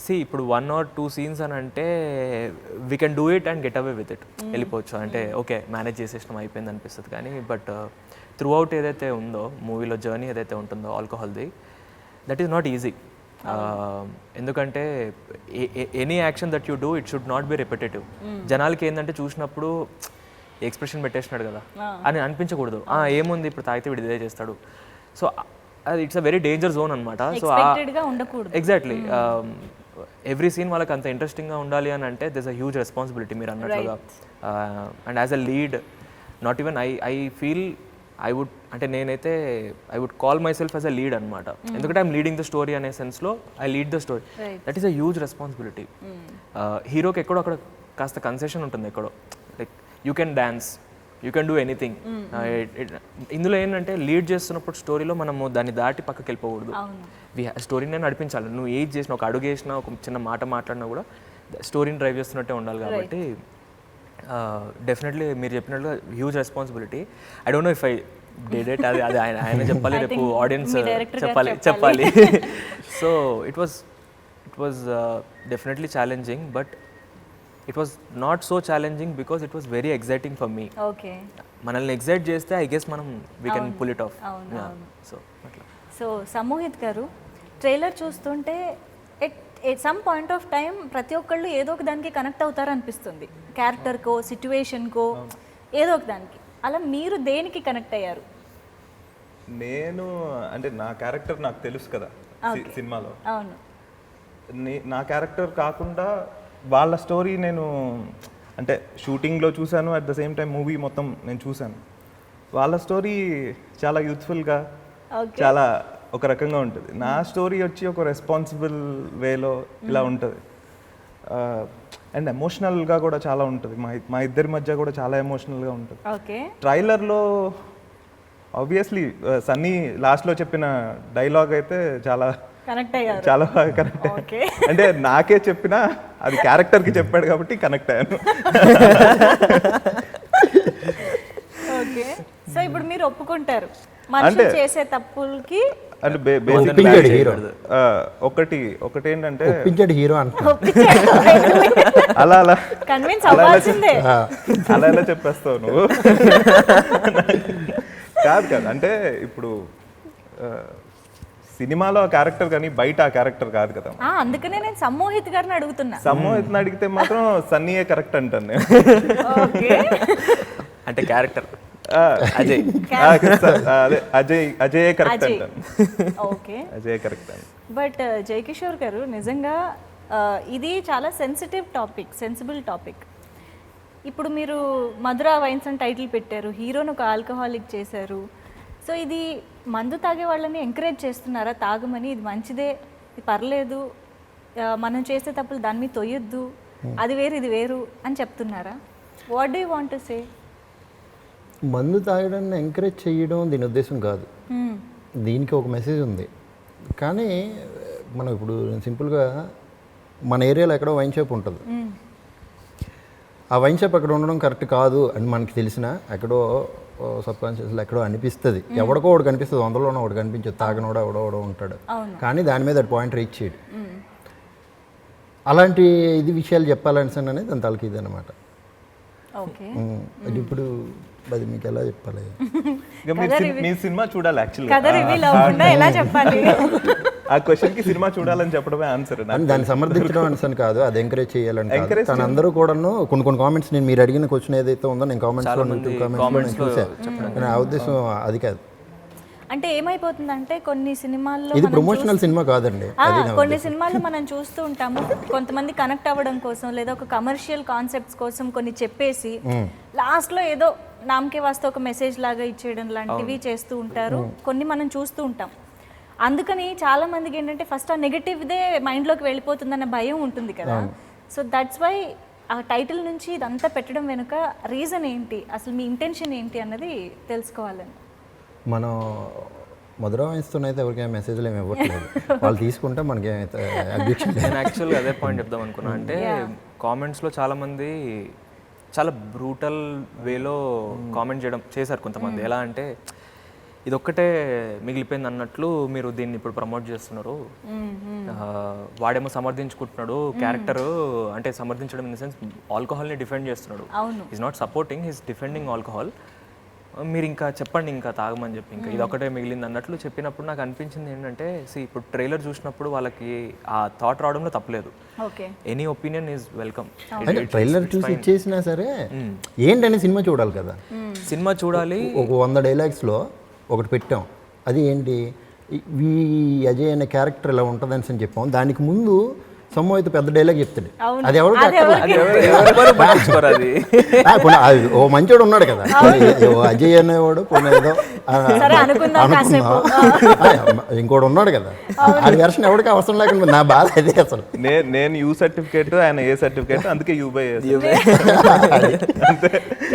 సి ఇప్పుడు 1 or 2 సీన్స్ అని అంటే we can do it and get away with it, వెళ్ళిపోవచ్చు అంటే ఓకే మేనేజ్ చేసేసినాం అయిపోయింది అనిపిస్తుంది. కానీ బట్ త్రూ అవుట్ ఏదైతే ఉందో మూవీలో జర్నీ ఏదైతే ఉంటుందో ఆల్కహాల్ది, దట్ ఈస్ నాట్ ఈజీ. ఎందుకంటే any action that you do it should not be repetitive. జనాలకి ఏంటంటే చూసినప్పుడు ఎక్స్ప్రెషన్ పెట్టేసినాడు కదా అని అనిపించకూడదు. ఏముంది ఇప్పుడు తాగితే వీడు ఇదే చేస్తాడు. సో అది it's a very danger zone అనమాట. సో ఎగ్జాక్ట్లీ ఎవ్రీ సీన్ వాళ్ళకి అంత ఇంట్రెస్టింగ్గా ఉండాలి అని అంటే దిస్ అ హ్యూజ్ రెస్పాన్సిబిలిటీ మీరు అన్నట్లుగా. And as a lead not even I feel I would అంటే నేనైతే I would call myself as a lead అనమాట. ఎందుకంటే ఐఎమ్ లీడింగ్ ద స్టోరీ అనే సెన్స్లో I lead the story. That is a huge responsibility. హీరోకి ఎక్కడో అక్కడ కాస్త కన్సెషన్ ఉంటుంది, ఎక్కడో like you can dance, you can do anything. ఇందులో ఏంటంటే లీడ్ చేస్తున్నప్పుడు స్టోరీలో మనము దాన్ని దాటి పక్కకి వెళ్ళిపోకూడదు. స్టోరీని నడిపించాలి. నువ్వు ఏది చేసినా, ఒక అడుగు వేసినా, ఒక చిన్న మాట మాట్లాడినా కూడా స్టోరీని డ్రైవ్ చేస్తున్నట్టే ఉండాలి. కాబట్టి డెఫినెట్లీ మీరు చెప్పినట్లుగా huge responsibility. I don't know if I did it, అది అది ఆయన చెప్పాలి, రేపు ఆడియన్స్ చెప్పాలి. So it was definitely challenging, but it was not so challenging because it was very exciting for me. మనల్ని ఎగ్జైట్ చేస్తే ఐ గెస్ మనం we can pull it off. So అట్లా. సో సమోహిత్ గారు, ట్రైలర్ చూస్తుంటే at some point of time ప్రతి ఒక్కళ్ళు ఏదో ఒక దానికి కనెక్ట్ అవుతారు అనిపిస్తుంది, క్యారెక్టర్కో సిచ్యువేషన్కో ఏదో ఒక దానికి. అలా మీరు దేనికి కనెక్ట్ అయ్యారు? నేను అంటే నా క్యారెక్టర్ నాకు తెలుసు కదా సినిమాలో. అవును. నా క్యారెక్టర్ కాకుండా వాళ్ళ స్టోరీ నేను అంటే షూటింగ్లో చూశాను, at the same time movie మొత్తం నేను చూశాను. వాళ్ళ స్టోరీ చాలా యూత్ఫుల్గా, చాలా ఒక రకంగా ఉంటుంది. నా స్టోరీ వచ్చి ఒక రెస్పాన్సిబుల్ వేలో ఇలా ఉంటుంది. అండ్ ఎమోషనల్గా కూడా చాలా ఉంటుంది. మా ఇద్దరి మధ్య కూడా చాలా ఎమోషనల్గా ఉంటుంది. ట్రైలర్లో ఆబ్వియస్లీ సన్నీ లాస్ట్లో చెప్పిన డైలాగ్ అయితే చాలా చాలా బాగా కనెక్ట్ అయ్యాను. అంటే నాకే చెప్పినా అది క్యారెక్టర్కి చెప్పాడు కాబట్టి కనెక్ట్ అయ్యాను. ఓకే. సో ఇప్పుడు మీరు ఒప్పుకుంటారు మనుషులు చేసే తప్పులకి అంటే ఒకటి ఏంటంటే హీరో అలా అలా కన్విన్స్ అవ్వాల్సిందే. అలా ఎలా చెప్పేస్తావు నువ్వు? కాదు అంటే ఇప్పుడు సినిమాలో ఆ క్యారెక్టర్ కానీ బయట ఆ క్యారెక్టర్ కాదు కదా. అందుకనే నేను సమోహిత్ గారిని అడుగుతున్నా. సమోహిత్ని అడిగితే మాత్రం సన్నీయే కరెక్ట్ అంటాను నేను. అంటే క్యారెక్టర్ అజయ్ అజయ్ కరెక్ట్ అంటాను. ఓకే, అజయ్ కరెక్ట్ అండి. బట్ జయకిషోర్ గారు, నిజంగా ఇది చాలా సెన్సిటివ్ టాపిక్, సెన్సిబుల్ టాపిక్. ఇప్పుడు మీరు మధురా వైన్స్ అని టైటిల్ పెట్టారు, హీరోను ఒక ఆల్కహాలిక్ చేశారు. సో ఇది మందు తాగే వాళ్ళని ఎంకరేజ్ చేస్తున్నారా? తాగమని, ఇది మంచిదే, ఇది పర్లేదు, మనం చేసే తప్పులు దాని మీద తొయ్యొద్దు, అది వేరు ఇది వేరు అని చెప్తున్నారా? What do you want to say? మందు తాగడాన్ని ఎంకరేజ్ చేయడం దీని ఉద్దేశం కాదు. దీనికి ఒక మెసేజ్ ఉంది. కానీ మనం ఇప్పుడు సింపుల్గా మన ఏరియాలో ఎక్కడో వైన్ షాప్ ఉంటుంది. ఆ వైన్ షాప్ అక్కడ ఉండడం కరెక్ట్ కాదు అని మనకి తెలిసిన ఎక్కడో సబ్ కాన్షియస్లో ఎక్కడో అనిపిస్తుంది. ఎవడికో ఒకటి కనిపిస్తుంది, 100లోనో ఒకటి కనిపించదు, తాగనోడో ఎవడో ఉంటాడు. కానీ దాని మీద పాయింట్ రీచ్ చేయడు. అలాంటి విషయాలు చెప్పాలని అనేది దాని తలకి ఇది అనమాట. ఇప్పుడు అది మీకు ఎలా చెప్పాలి? మీ సినిమా చూడాలి యాక్చువల్గా. ఆ క్వశ్చన్కి సినిమా చూడాలని చెప్పడమే ఆన్సర్. దాన్ని సమర్థించడం ఆన్సర్ కాదు, అది ఎంకరేజ్ చేయాలని. కానీ అందరూ కూడాను కొన్ని కామెంట్స్, నేను మీరు అడిగిన క్వశ్చన్ ఏదైతే ఉందో నేను కామెంట్స్ చూసాను. నా ఉద్దేశం అది కాదు. అంటే ఏమైపోతుందంటే కొన్ని సినిమాల్లో, ఇది ప్రమోషనల్ సినిమా కాదండి, కొన్ని సినిమాల్లో మనం చూస్తూ ఉంటాము, కొంతమంది కనెక్ట్ అవ్వడం కోసం లేదా ఒక కమర్షియల్ కాన్సెప్ట్స్ కోసం కొన్ని చెప్పేసి లాస్ట్లో ఏదో నామకే వాస్తే ఒక మెసేజ్ లాగా ఇచ్చేయడం లాంటివి చేస్తూ ఉంటారు. కొన్ని మనం చూస్తూ ఉంటాం. అందుకని చాలా మందికి ఏంటంటే ఫస్ట్ ఆ నెగటివ్దే మైండ్లోకి వెళ్ళిపోతుందన్న భయం ఉంటుంది కదా. సో దట్స్ వై ఆ టైటిల్ నుంచి ఇదంతా పెట్టడం వెనుక రీజన్ ఏంటి, అసలు మీ ఇంటెన్షన్ ఏంటి అన్నది తెలుసుకోవాలని. మనం మధురా వైన్స్తోనైతే ఎవరికైనా మెసేజ్లు ఏమి ఇవ్వట్లేదు, వాళ్ళు తీసుకుంటే మనకి ఏమైతే అబ్జెక్షన్. నేను యాక్చువల్గా అదే పాయింట్ చెప్దాం అనుకున్నా. అంటే కామెంట్స్లో చాలామంది చాలా బ్రూటల్ వేలో కామెంట్ చేశారు కొంతమంది. ఎలా అంటే ఇదొక్కటే మిగిలిపోయింది అన్నట్లు మీరు దీన్ని ఇప్పుడు ప్రమోట్ చేస్తున్నారు. వాడేమో సమర్థించుకుంటున్నాడు క్యారెక్టర్, అంటే సమర్థించడం ఇన్ ద సెన్స్ ఆల్కహాల్ని డిఫెండ్ చేస్తున్నాడు. Is not supporting, is defending alcohol. మీరు ఇంకా చెప్పండి, ఇంకా తాగమని చెప్పి, ఇంకా ఇదొక్కటే మిగిలింది అన్నట్లు చెప్పినప్పుడు నాకు అనిపించింది ఏంటంటే, ఇప్పుడు ట్రైలర్ చూసినప్పుడు వాళ్ళకి ఆ థాట్ రావడంలో తప్పలేదు. Any opinion is welcome. Trailer చూసి ఇచ్చేసినా సరే ఏంటనే సినిమా చూడాలి కదా, సినిమా చూడాలి. ఒక 100 డైలాగ్స్లో ఒకటి పెట్టాం, అది ఏంటి ఈ అజయ్ అనే క్యారెక్టర్ ఇలా ఉంటుందని అని చెప్పాం. దానికి ముందు సొమ్ము అయితే పెద్ద డైలాగ్ చెప్తాడు, అది ఎవరు ఓ మంచోడు ఉన్నాడు కదా అజయ్ అనేవాడు, ఏదో ఇంకోటి ఉన్నాడు కదా, అది వెర్షన్ ఎవరికి అవసరం లేకుండా నా బాధ అదే. అసలు నేను యూ సర్టిఫికేట్, ఆయన ఏ సర్టిఫికేట్, అందుకే యూబై.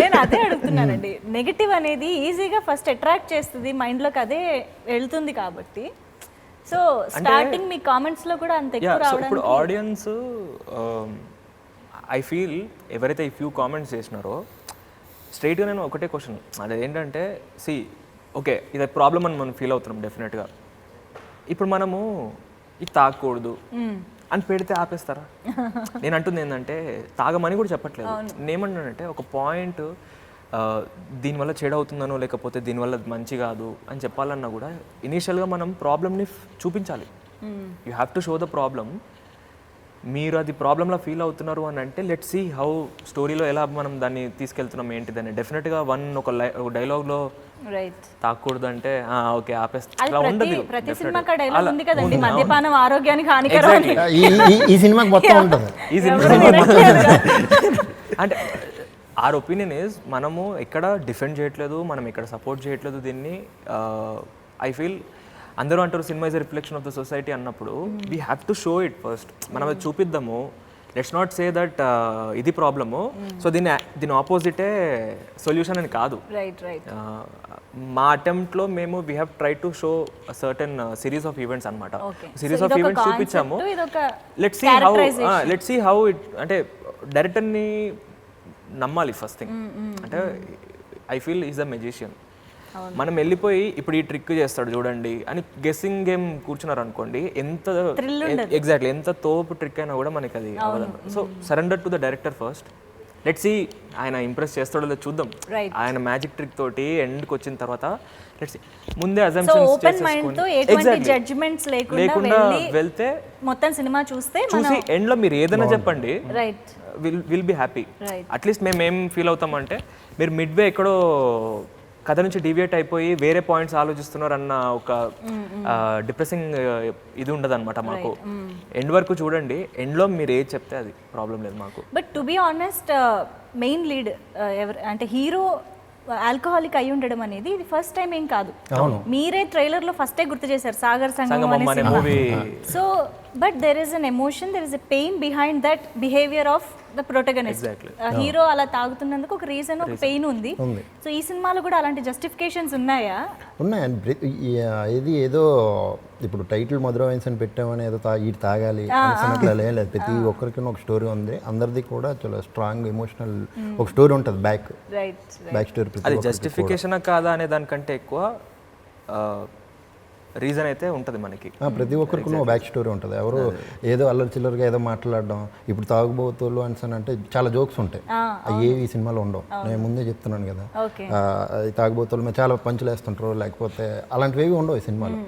నేను అదే అడుగుతున్నానండి, నెగిటివ్ అనేది ఈజీగా ఫస్ట్ అట్రాక్ట్ చేస్తుంది, మైండ్లోకి అదే వెళ్తుంది కాబట్టి. సో స్టార్టింగ్ మీ కామెంట్స్ లో కూడా అంత ఎక్కువ రావడానికి ఇప్పుడు ఆడియన్స్ ఐ ఫీల్ ఎవరైతే ఈ ఫ్యూ కామెంట్స్ చేసినారో స్ట్రైట్గా నేను ఒకటే క్వశ్చన్, అది ఏంటంటే ఓకే ఇది ప్రాబ్లం అని మనం ఫీల్ అవుతున్నాం డెఫినెట్గా. ఇప్పుడు మనము ఇది తాగకూడదు అని పెడితే ఆపేస్తారా? నేను అంటుంది ఏంటంటే తాగమని కూడా చెప్పట్లేదు. నేనేమన్నానంటే ఒక పాయింట్ దీనివల్ల చెడు అవుతుందనో లేకపోతే దీనివల్ల మంచి కాదు అని చెప్పాలన్నా కూడా ఇనీషియల్గా మనం ప్రాబ్లమ్ని చూపించాలి. You have to show the problem. మీరు అది ప్రాబ్లంలా ఫీల్ అవుతున్నారు అని అంటే లెట్స్ సీ హౌ స్టోరీలో ఎలా మనం దాన్ని తీసుకెళ్తున్నాం ఏంటిదని. డెఫినెట్గా ఒక డైలాగ్లో తాకూడదు అంటే ఓకే ఆపేస్తా ఉండదు. ప్రతి సినిమాకి డైలాగ్ ఉంది కదండి, మద్యపానం ఆరోగ్యానికి హానికరం. ఈ సినిమాకి మొత్తం ఉంటుంది. ఈ సినిమా అంటే ఆర్ ఒపీనియన్ ఈజ్ మనము ఎక్కడ డిఫెండ్ చేయట్లేదు, మనం ఎక్కడ సపోర్ట్ చేయట్లేదు దీన్ని. ఐ ఫీల్ అందరూ అంటారు cinema is a reflection of the society అన్నప్పుడు we have to show it first. మనం అది చూపిద్దాము. లెట్స్ నాట్ సే దట్ ఇది ప్రాబ్లము, సో దీని ఆపోజిటే సొల్యూషన్ అని కాదు. మా అటెంప్ట్లో మేము we have tried to show certain series of events అనమాట. సిరీస్ ఆఫ్ ఈవెంట్స్ చూపించాము. లెట్స్ సీ హౌ ఇట్, అంటే డైరెక్టర్ని నమ్మాలి ఫస్ట్ థింగ్. అంటే I feel is the magician. మనం వెళ్ళిపోయి ఇప్పుడు ఈ ట్రిక్ చేస్తాడు చూడండి అని గెస్సింగ్ గేమ్ కూర్చున్నారు అనుకోండి, ఎగ్జాక్ట్లీ ఎంత తోపు ట్రిక్ అయినా కూడా మనకి అది అవ్వదు. So surrender to the director first. Let's see ఆయన ఇంప్రెస్ చేస్తాడో లేదో చూద్దాం. ఆయన మ్యాజిక్ ట్రిక్ తోటి ఎండ్కి వచ్చిన తర్వాత లెట్స్ సీ ముందే అజంప్షన్స్ లేకుండా వెళ్తే మొత్తం సినిమా చూసి ఎండ్లో మీరు ఏదైనా చెప్పండి, విల్ బి హ్యాపీ. అట్లీస్ట్ మేము ఏం ఫీల్ అవుతామంటే మీరు మిడ్వే ఎక్కడో కథ నుంచి డివియేట్ అయిపోయి వేరే పాయింట్స్ ఆలోచిస్తున్నారు అన్న ఒక డిప్రెసింగ్ ఇది ఉండదు అనమాట మాకు. ఎండ్ వరకు చూడండి, ఎండ్లో మీరు ఏది చెప్తే అది ప్రాబ్లం లేదు మాకు. But to be honest main lead ఎవరు అంటే హీరో ఆల్కహాలిక్ అయి ఉండడం అనేది ఇది ఫస్ట్ టైం ఏం కాదు. మీరే ట్రైలర్ లో ఫస్టే గుర్తు చేశారు సాగర్ సంగమం అనే movie. So but there is an emotion, there is a pain behind that behaviour of the protagonist. Hero అలా తాగుతున్నందుకు ఒక రీజన్, ఒక పెయిన్ ఉంది. సో ఈ సినిమాలో కూడా అలాంటి జస్టిఫికేషన్స్ ఉన్నాయా? ఉన్నాయండి. ఇది ఏదో ఇప్పుడు టైటిల్ మధుర వైన్స్ అని పెట్టామని ఏదో ఇటు తాగాలి అట్లా లేదు. ప్రతి ఒక్కరికి ఒక స్టోరీ ఉంది. అందరిది కూడా చాలా స్ట్రాంగ్ ఎమోషనల్ ఒక స్టోరీ ఉంటుంది, బ్యాక్ స్టోరీ. అది జస్టిఫికేషన్ కాదా అనే దానికంటే ఎక్కువ రీజన్ అయితే ఉంటుంది మనకి. ప్రతి ఒక్కరికి బ్యాక్ స్టోరీ ఉంటుంది. ఎవరు ఏదో అల్లరి చిల్లరగా ఏదో మాట్లాడడం, ఇప్పుడు తాగుబోతులు అని అంటే చాలా జోక్స్ ఉంటాయి, అవి ఏవి ఈ సినిమాలో ఉండవు. నేను ముందే చెప్తున్నాను కదా, తాగుబోతుల మీద చాలా పంచులు వేస్తుంటారు, లేకపోతే అలాంటివి ఉండవు ఈ సినిమాలో.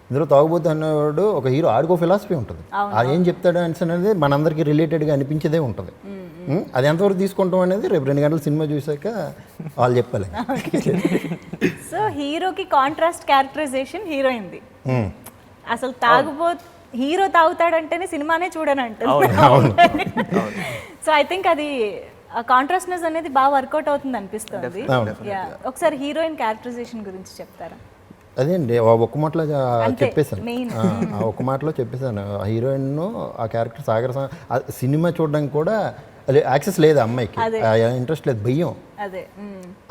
ఇందులో తాగుబోతు అనేవాడు ఒక హీరో, ఆడికో ఫిలాసఫీ ఉంటుంది. అది ఏం చెప్తాడు అనేది మనందరికీ రిలేటెడ్గా అనిపించేదే ఉంటుంది. అది ఎంతవరకు తీసుకుంటాం అనేది రేపు 2 గంటల సినిమా చూసాక వాళ్ళు చెప్పాలి. సో హీరోకి కాంట్రాస్ట్ క్యారెక్టరైజేషన్ హీరోయింది. అసలు హీరో తాగుతాడంటేనే సినిమానే చూడని అంటారు. సో ఐ థింక్ అది కాంట్రాస్ట్నెస్ అనేది బాగా వర్కౌట్ అవుతుంది అనిపిస్తుంది. ఒకసారి హీరోయిన్ క్యారెక్టరైజేషన్ గురించి చెప్తారా? అదే అండి, ఒక్క మాటలో చెప్పేశాను. ఒక్క మాటలో చెప్పేశాను. హీరోయిన్ ఆ క్యారెక్టర్ సాగర్ సినిమా చూడడానికి కూడా యాక్సెస్ లేదు అమ్మాయికి, ఇంట్రెస్ట్ లేదు, భయం.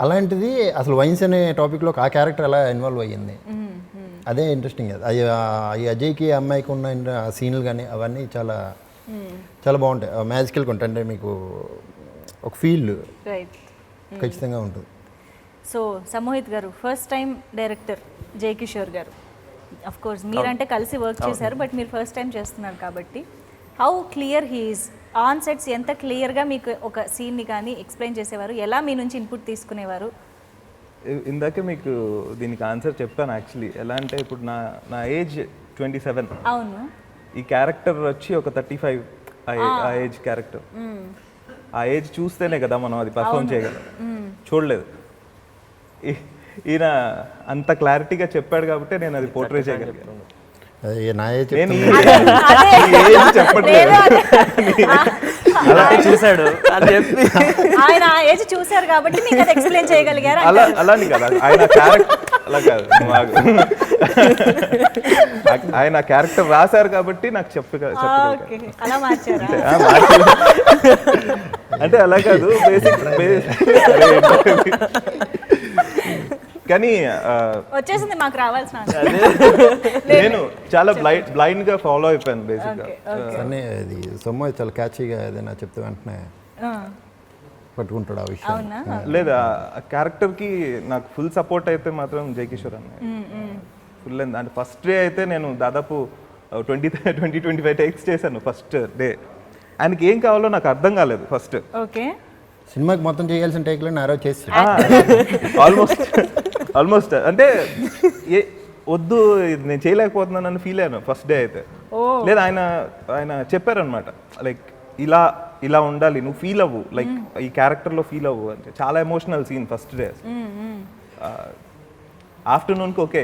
అలాంటిది అసలు వైన్స్ అనే టాపిక్లో ఆ క్యారెక్టర్ ఎలా ఇన్వాల్వ్ అయ్యింది, అదే ఇంట్రెస్టింగ్. అది అజయ్కి అమ్మాయికి ఉన్న సీన్లు కానీ అవన్నీ చాలా చాలా బాగుంటాయి, మ్యాజికల్గా ఉంటాయి. అంటే మీకు ఒక ఫీల్ ఖచ్చితంగా ఉంటుంది. సో సమోహిత్ గారు ఫస్ట్ టైం డైరెక్టర్ జై కిషోర్ గారు, అఫ్ కోర్స్ మీరంటే కలిసి వర్క్ చేశారు, బట్ మీరు ఫస్ట్ టైం చేస్తున్నారు కాబట్టి how clear he is on sets, ఎంత క్లియర్గా మీకు ఒక సీన్ని కానీ ఎక్స్ప్లెయిన్ చేసేవారు, ఎలా మీ నుంచి ఇన్పుట్ తీసుకునేవారు? ఇందాకే మీకు దీనికి ఆన్సర్ చెప్పాను యాక్చువల్లీ. ఎలా అంటే ఇప్పుడు నా ఏజ్ 27, అవును, ఈ క్యారెక్టర్ వచ్చి ఒక 35 ఆ ఏజ్ క్యారెక్టర్. ఆ ఏజ్ చూస్తేనే కదా మనం అది పర్ఫామ్ చేయగలం. చూడలేదు, ఈయన అంత క్లారిటీగా చెప్పాడు కాబట్టి నేను అది పోర్ట్రే చేయగలిగాను. అది నా ఏజ్ నేను చెప్తున్నా. ఏజ్ చెప్పట్లేదు, అలా చూశాడు అని చెప్పి ఆయన ఏజ్ చూశారు కాబట్టి మీకు అది ఎక్స్ప్లెయిన్ చేయగలిగారు. అలాని కదా ఆయన క్యారెక్టర్, అలా కాదు నువ్వు ఆగు. ఆయన క్యారెక్టర్ రాశారు కాబట్టి నాకు ఓకే, అలా మార్చారా? అంటే అలా కాదు, బేసిక్ కానీ వచ్చేసింది మాకు రావాల్సిన answer. నేను చాలా బ్లైండ్ గా ఫాలో అయిపోయాను బేసిక్ గా. కానీ అది సొమ్ము చాలా క్యాచీగా ఏదైనా చెప్తే వెంటనే పట్టుకుంటాడు ఆ విషయం. అవునా? లేదు, ఆ క్యారెక్టర్ కి నాకు ఫుల్ సపోర్ట్ అయితే మాత్రం జై కిషోర్ అన్నయ్య. ఫుల్ అంటే ఫస్ట్ డే అయితే నేను దాదాపు 20-25 టేక్స్ చేశాను ఫస్ట్ డే. ఆయనకి ఏం కావాలో నాకు అర్థం కాలేదు ఫస్ట్. ఓకే, సినిమాకి మొత్తం చేయాల్సిన టేక్లో ఆ రోజు చేసి ఆల్మోస్ట్ అంటే వద్దు ఇది నేను చేయలేకపోతున్నాను అని ఫీల్ అయ్యాను ఫస్ట్ డే అయితే. లేదు, ఆయన చెప్పారనమాట, లైక్ ఇలా ఉండాలి, నువ్వు ఫీల్ అవ్వు, లైక్ ఈ క్యారెక్టర్లో ఫీల్ అవ్వు అంటే. చాలా ఎమోషనల్ సీన్ ఫస్ట్ డే. ఆఫ్టర్నూన్కి ఓకే,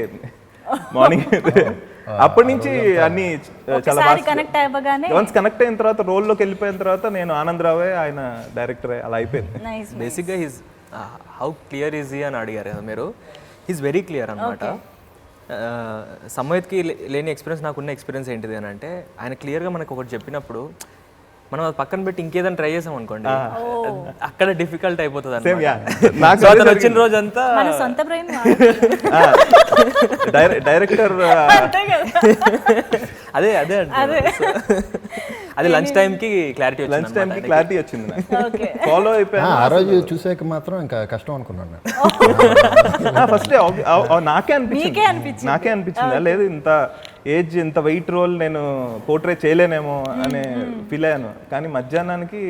మార్నింగ్ అప్పటి నుంచి అన్ని చాలా కనెక్ట్ అవ్వగానే వన్స్ కనెక్ట్ అయిన తర్వాత రోల్లోకి వెళ్ళిపోయిన తర్వాత నేను ఆనందరావే ఆయన డైరెక్టరే అలా అయిపోయింది. బేసిక్గా he's how clear is he అని అడిగారు కదా మీరు. హీస్ వెరీ క్లియర్ అనమాట. సమోహిత్కి లేని ఎక్స్పీరియన్స్ నాకున్న ఎక్స్పీరియన్స్ ఏంటిది అని అంటే, ఆయన క్లియర్గా మనకు ఒకటి చెప్పినప్పుడు మనం అది పక్కన పెట్టి ఇంకేదైనా ట్రై చేసాం అనుకోండి, అక్కడ డిఫికల్ట్ అయిపోతుంది అన్నమాట. వచ్చిన రోజంతా మన సొంత బ్రెయిన్ డైరెక్టర్ అదే అది లంచ్ టైంకి క్లారిటీ వచ్చింది, ఫాలో అయిపోయాను. ఆ రోజు చూసాక మాత్రం ఇంకా కష్టం అనుకున్నాను. ఫస్ట్ నాకే అనిపించింది లేదు ఇంత ఏజ్ ఇంత వెయిట్ రోల్ నేను పోర్ట్రే చేయలేనేమో అనే ఫీల్ అయ్యాను. కానీ మధ్యాహ్నానికి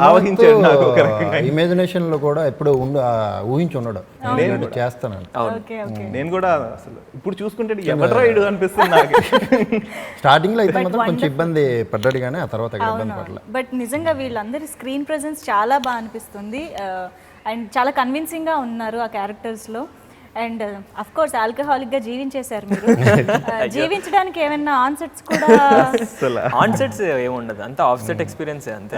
ఆవహించాడు నాకు ఒక రకంగా. ఇమాజినేషన్ లో కూడా ఎప్పుడు ఊహించి ఉన్నాడు నేను చేస్తానని. నేను కూడా అసలు ఇప్పుడు చూసుకుంటే ఎవరు రైడు అనిపిస్తుంది నాకు. స్టార్టింగ్ లో అయితే మాత్రం కొంచెం ఇబ్బంది పడ్డాడు, కానీ ఆ తర్వాత ఇబ్బంది పడలేదు. బట్ నిజంగా వీళ్ళందరి స్క్రీన్ ప్రెజెన్స్ చాలా బాగా అనిపిస్తుంది అండ్ చాలా కన్విన్సింగ్ గా ఉన్నారు ఆ క్యారెక్టర్స్ లో. అండ్ అఫ్ కోర్స్ ఆల్కహాలిక్ గా జీవించేశారు మీరు. జీవించడానికి ఏమైనా ఆన్సెట్స్ కూడా? ఆన్సెట్స్ ఏముండదు, అంతా ఆఫ్సెట్ ఎక్స్పీరియన్స్ అంతే.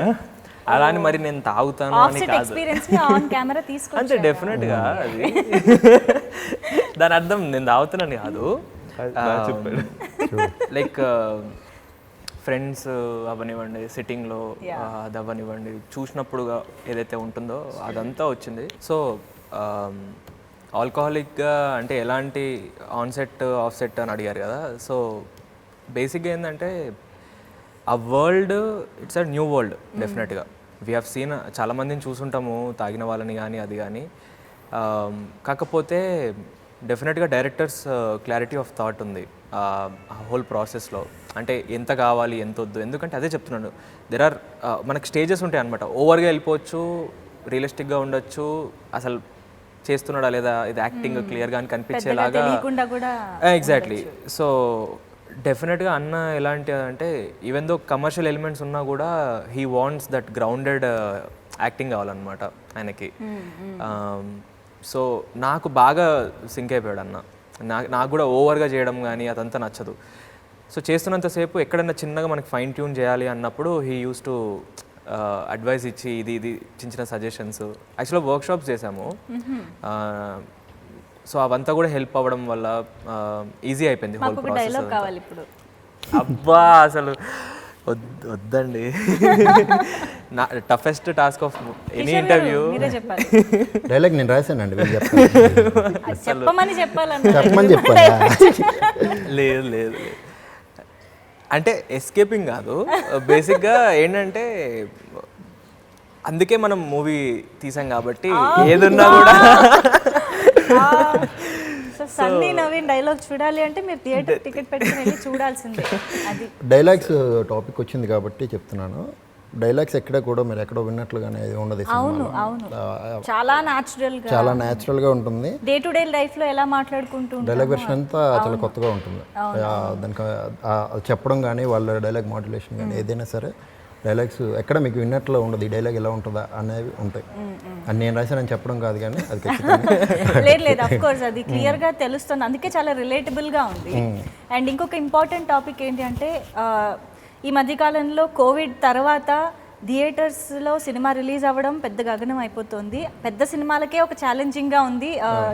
అలా అని మరి నేను తాగుతాను అని కాదు, ఎక్స్పీరియన్స్ ని ఆన్ కెమెరా తీసుకొచ్చారు అంతే. డెఫినెట్ గా అది దాని అర్థం నేను తాగుతున్నాను కాదు. లైక్ ఫ్రెండ్స్ అవనివ్వండి, సిట్టింగ్లో అది అవనివ్వండి, చూసినప్పుడు ఏదైతే ఉంటుందో అదంతా వచ్చింది. సో ఆల్కహాలిక్గా అంటే ఎలాంటి ఆన్సెట్ ఆఫ్సెట్ అని అడిగారు కదా. సో బేసిక్గా ఏంటంటే ఆ world it's a new world డెఫినెట్గా. వీ హ్యావ్ సీన్ చాలామందిని చూసుంటాము తాగిన వాళ్ళని కానీ అది కానీ. కాకపోతే డెఫినెట్గా డైరెక్టర్స్ క్లారిటీ ఆఫ్ థాట్ ఉంది ఆ హోల్ ప్రాసెస్లో. అంటే ఎంత కావాలి ఎంత వద్దు, ఎందుకంటే అదే చెప్తున్నాను, దెర్ ఆర్ మనకి స్టేజెస్ ఉంటాయి అనమాట. ఓవర్గా వెళ్ళిపోవచ్చు, రియలిస్టిక్గా ఉండొచ్చు, అసలు చేస్తున్నాడా లేదా ఇది యాక్టింగ్ క్లియర్గా అని కనిపించేలాగా. ఎగ్జాక్ట్లీ. సో డెఫినెట్గా అన్న ఎలాంటి అంటే ఈవెన్ దో కమర్షియల్ ఎలిమెంట్స్ ఉన్నా కూడా he wants that grounded acting కావాలన్నమాట ఆయనకి. సో నాకు బాగా సింక్ అయిపోయాడు అన్న. నాకు కూడా ఓవర్గా చేయడం కానీ అదంతా నచ్చదు. సో చేస్తున్నంతసేపు ఎక్కడన్నా చిన్నగా మనకి ఫైన్ ట్యూన్ చేయాలి అన్నప్పుడు హీ యూస్ టు అడ్వైస్ ఇచ్చి ఇది చిన్న చిన్న సజెషన్స్. యాక్చువల్గా వర్క్షాప్స్ చేసాము, సో అవంతా కూడా హెల్ప్ అవ్వడం వల్ల ఈజీ అయిపోయింది హోల్ ప్రాసెస్. అబ్బా అసలు వద్దండి, నా toughest task of any interview. Dialogue నేను రాశానండి, చెప్పమని చెప్పమని చెప్పాలి. లేదు అంటే ఎస్కేపింగ్ కాదు. బేసిక్గా ఏంటంటే అందుకే మనం మూవీ తీసాం కాబట్టి ఏదున్నా కూడా సో సన్నీ నవీన్ డైలాగ్ చూడాలి అంటే మీరు థియేటర్ టికెట్ పెట్టుకుని వెళ్ళి చూడాల్సిందే. అది డైలాగ్స్ టాపిక్ వచ్చింది కాబట్టి చెప్తున్నాను. డైలాగ్స్ ఎక్కడ కూడా మీరు ఎక్కడో విన్నట్లుగానే ఉండదు ఈ అవును సినిమాలో. అవును చాలా న్యాచురల్ గా చాలా న్యాచురల్గా ఉంటుంది. డే టు డే లైఫ్ లో ఎలా మాట్లాడుకుంటూ డైలాగ్ వెర్షన్ అంతా చాలా కొత్తగా ఉంటుంది. దానికి అది చెప్పడం కానీ వాళ్ళ డైలాగ్ మాడ్యులేషన్ కానీ ఏదైనా సరే డైలాగ్స్ ఎక్కడ మీకు విన్నట్లు ఉండదు. ఈ డైలాగ్ ఎలా ఉంటుందా అనేవి ఉంటాయి. అని నేను రాశానని చెప్పడం కాదు కానీ అది ఖచ్చితంగా లేదు లేదు అఫ్ కోర్స్ అది క్లియర్ గా తెలుస్తుంది. అందుకే చాలా రిలేటబుల్ గా ఉంది. అండ్ ఇంకొక ఇంపార్టెంట్ టాపిక్ ఏంటి అంటే ఈ మధ్యకాలంలో కోవిడ్ తర్వాత థియేటర్స్లో సినిమా రిలీజ్ అవ్వడం పెద్ద గగనం అయిపోతుంది. పెద్ద సినిమాలకే ఒక ఛాలెంజింగ్గా ఉంది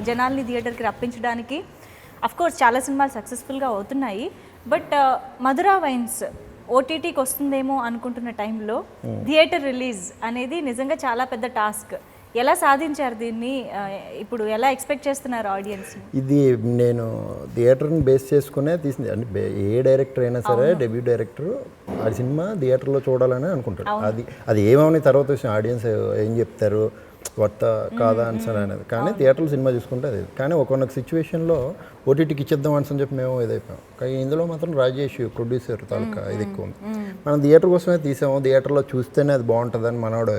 జనాల్ని థియేటర్కి రప్పించడానికి. అఫ్ కోర్స్ చాలా సినిమాలు సక్సెస్ఫుల్గా అవుతున్నాయి. బట్ మధురా వైన్స్ ఓటీటీకి వస్తుందేమో అనుకుంటున్న టైంలో థియేటర్ రిలీజ్ అనేది నిజంగా చాలా పెద్ద టాస్క్. ఎలా సాధించారు దీన్ని? ఇప్పుడు ఎలా ఎక్స్పెక్ట్ చేస్తున్నారు ఆడియన్స్? ఇది నేను థియేటర్ని బేస్ చేసుకునే తీసింది. అంటే ఏ డైరెక్టర్ అయినా సరే డెబ్యూ డైరెక్టర్ ఆ సినిమా థియేటర్లో చూడాలని అనుకుంటాడు. అది ఏమని తర్వాత వచ్చిన ఆడియన్స్ ఏం చెప్తారు వర్త కాదా ఆన్సర్ అనేది. కానీ థియేటర్లో సినిమా చూసుకుంటే అది. కానీ ఒక్కొక్క సిచ్యువేషన్లో ఓటీటీకి ఇచ్చేద్దాం అని చెప్పి మేము ఇదైపోయాం. కానీ ఇందులో మాత్రం రాజేష్ ప్రొడ్యూసర్ తాలూకా ఇది ఎక్కువ ఉంది. మనం థియేటర్ కోసమే తీసాము, థియేటర్లో చూస్తేనే అది బాగుంటుందని మనోడు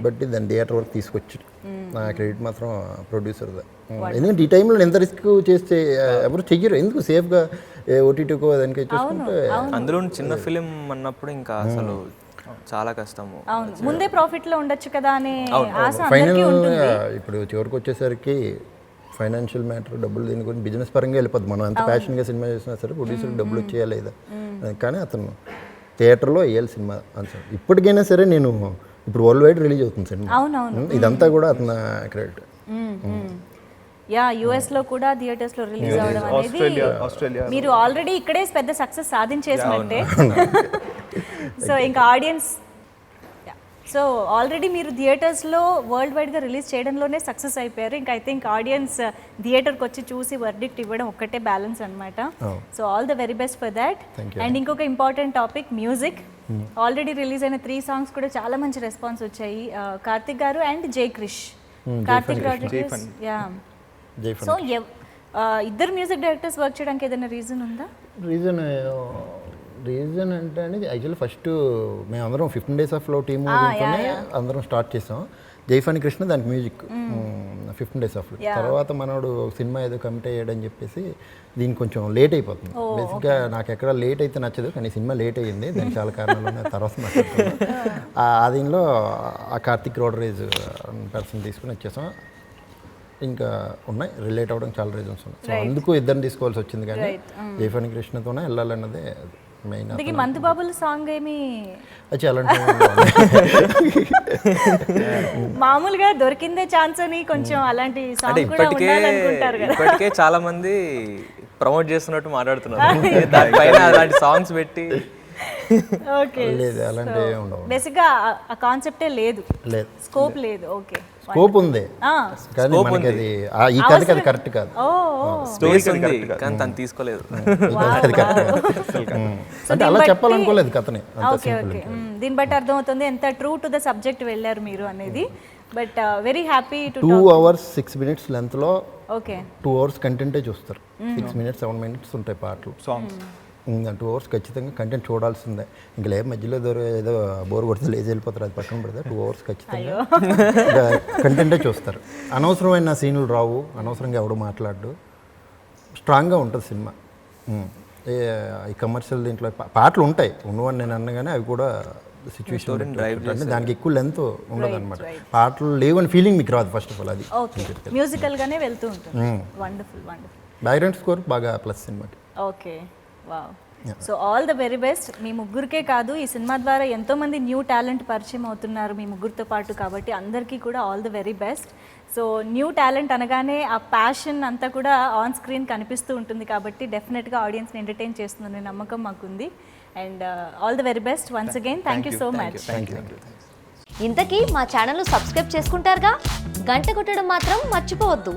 బట్టి దాన్ని థియేటర్ వరకు తీసుకొచ్చి నా క్రెడిట్ మాత్రం ప్రొడ్యూసర్దే. ఎందుకంటే ఈ టైంలో ఎంత రిస్క్ చేస్తే ఎవరు చెయ్యరు. ఎందుకు సేఫ్గా ఓటీటీకో దానికి చూసుకుంటే అందులో చిన్న ఫిలిం అన్నప్పుడు ఇంకా అసలు చాలా కష్టము. ముందే ప్రాఫిట్ లో ఉండొచ్చు కదా అనే ఆశ ఫైనల్ ఇప్పుడు చివరికి వచ్చేసరికి ఫైనాన్షియల్ మ్యాటర్ డబ్బులు దీని గురించి బిజినెస్ పరంగా వెళ్ళిపోద్ది. మనం ఎంత ప్యాషన్గా సినిమా చేసినా సరే ప్రొడ్యూసర్కి డబ్బులు వచ్చేయాలి లేదా. కానీ అతను థియేటర్లో వేయాలి సినిమా ఆన్సర్. ఇప్పటికైనా సరే నేను ఇప్పుడు వరల్డ్ వైడ్ రిలీజ్ అవుతుంది సినిమా. ఇదంతా కూడా అతను క్రెడిట్. యా యుఎస్ లో కూడా థియేటర్స్ లో రిలీజ్ అవ్వడం అనేది మీరు ఆల్రెడీ ఇక్కడే పెద్ద సక్సెస్ సాధించేసినట్టే. సో ఇంకా ఆడియన్స్ సో ఆల్రెడీ మీరు థియేటర్స్లో వరల్డ్ వైడ్గా రిలీజ్ చేయడంలోనే సక్సెస్ అయిపోయారు. ఇంకా ఐ థింక్ ఆడియన్స్ థియేటర్కి వచ్చి చూసి వర్డిక్ట్ ఇవ్వడం ఒక్కటే బ్యాలెన్స్ అనమాట. So all the very best for that. And ఇంకొక important topic music. Already release అయిన 3 సాంగ్స్ కూడా చాలా మంచి రెస్పాన్స్ వచ్చాయి. కార్తిక్ గారు అండ్ జై క్రిష్, కార్తిక్ రాజేష్. యా సో ఇద్దరు మ్యూజిక్ డైరెక్టర్స్ వర్క్ చేయడానికి ఏదైనా రీజన్ ఉందా? రీజన్ అంటే యాక్చువల్లీ ఫస్ట్ మేము అందరం 15 Days of Love టీమ్ అందరం స్టార్ట్ చేసాం. జైఫాని కృష్ణ దానికి మ్యూజిక్ 15 Days of Love. తర్వాత మనోడు సినిమా ఏదో కమిట్ అయ్యాడని చెప్పేసి దీనికి కొంచెం లేట్ అయిపోతుంది. బేసిక్గా నాకు ఎక్కడ లేట్ అయితే నచ్చదు, కానీ సినిమా లేట్ అయ్యింది. దానికి చాలా కారణాలు ఉన్నాయి, తర్వాత మాట్లాడుతున్నాను. ఆ దీనిలో ఆ కార్తిక్ రోడరేజ్ పర్సన్ తీసుకుని వచ్చేసాం. ఇంకా ఉన్నాయి రిలేట్ అవ్వడం చాలా రీజన్స్ ఉన్నాయి. సో అందుకు ఇద్దరిని తీసుకోవాల్సి వచ్చింది. కానీ జైఫాని కృష్ణతోనే వెళ్ళాలన్నదే మెయిన్. మంతు బాబుల సాంగ్ ఏమి అలాంటి మామూలుగా దొరికిందే ఛాన్స్ అని కొంచెం అలాంటి సాంగ్ కూడా ఉండాలనుకుంటారు కదా. ఇప్పటికే చాలా మంది ప్రమోట్ చేస్తున్నట్టు మాట్లాడుతున్నారు. దానిపైన అలాంటి సాంగ్స్ పెట్టి ఓకే లేదు అలాంటి ఉండవు. బేసిక్గా ఆ కాన్సెప్టే లేదు, స్కోప్ లేదు. ఓకే స్కోప్ ఉంది కానీ మనకి అది ఈ కథకి అది కరెక్ట్ కాదు. స్టోరీస్ ఉంది కానీ తను తీసుకోలేదు. అంటే అలా చెప్పాలనుకోలేదు కథని. ఓకే ఓకే దీన్ని బట్టి అర్థమవుతుంది ఎంత ట్రూ టు ద సబ్జెక్ట్ వెళ్ళారు మీరు అనేది. But very happy to 2 hours 6 minutes లెంత్లో ఓకే 2 hours కంటెంటే చూస్తారు. 6 minutes 7 minutes ఉంటాయి పాటలు, సాంగ్స్. 2 hours ఖచ్చితంగా కంటెంట్ చూడాల్సిందే. ఇంకా లేదు మధ్యలో ఏదో బోర్ కొడితే లేచి వెళ్ళిపోతారు, అది పక్కన పెడితే 2 hours ఖచ్చితంగా కంటెంటే చూస్తారు. అనవసరమైన సీన్లు రావు, అనవసరంగా ఎవడు మాట్లాడు, స్ట్రాంగ్గా ఉంటుంది సినిమా. ఈ కమర్షియల్ దీంట్లో పాటలు ఉంటాయి ఉన్నవని నేను అన్నగానే అవి కూడా సిచ్యువేషన్ అంటే దానికి ఎక్కువ లెంత్ ఉండదు అనమాట. పాటలు లేవని ఫీలింగ్ మీకు రాదు ఫస్ట్ ఆఫ్ ఆల్. అది మ్యూజికల్గానే వెళ్తూ ఉంటుంది. Wonderful wonderful. బ్యాక్గ్రౌండ్ స్కోర్ బాగా ప్లస్ సినిమాకి. Okay wow. So all the very best. మీ ముగ్గురికే కాదు ఈ సినిమా ద్వారా ఎంతోమంది న్యూ టాలెంట్ పరిచయం అవుతున్నారు మీ ముగ్గురితో పాటు, కాబట్టి అందరికీ కూడా all the very best. So new talent అనగానే ఆ ప్యాషన్ అంతా కూడా ఆన్ స్క్రీన్ కనిపిస్తూ ఉంటుంది, కాబట్టి డెఫినెట్గా ఆడియన్స్ని ఎంటర్టైన్ చేస్తుందనే నమ్మకం మాకుంది. And all the very best once again. Thank you so much. ఇంతకీ మా ఛానల్ను సబ్స్క్రైబ్ చేసుకుంటారుగా, గంట కొట్టడం మాత్రం మర్చిపోవద్దు.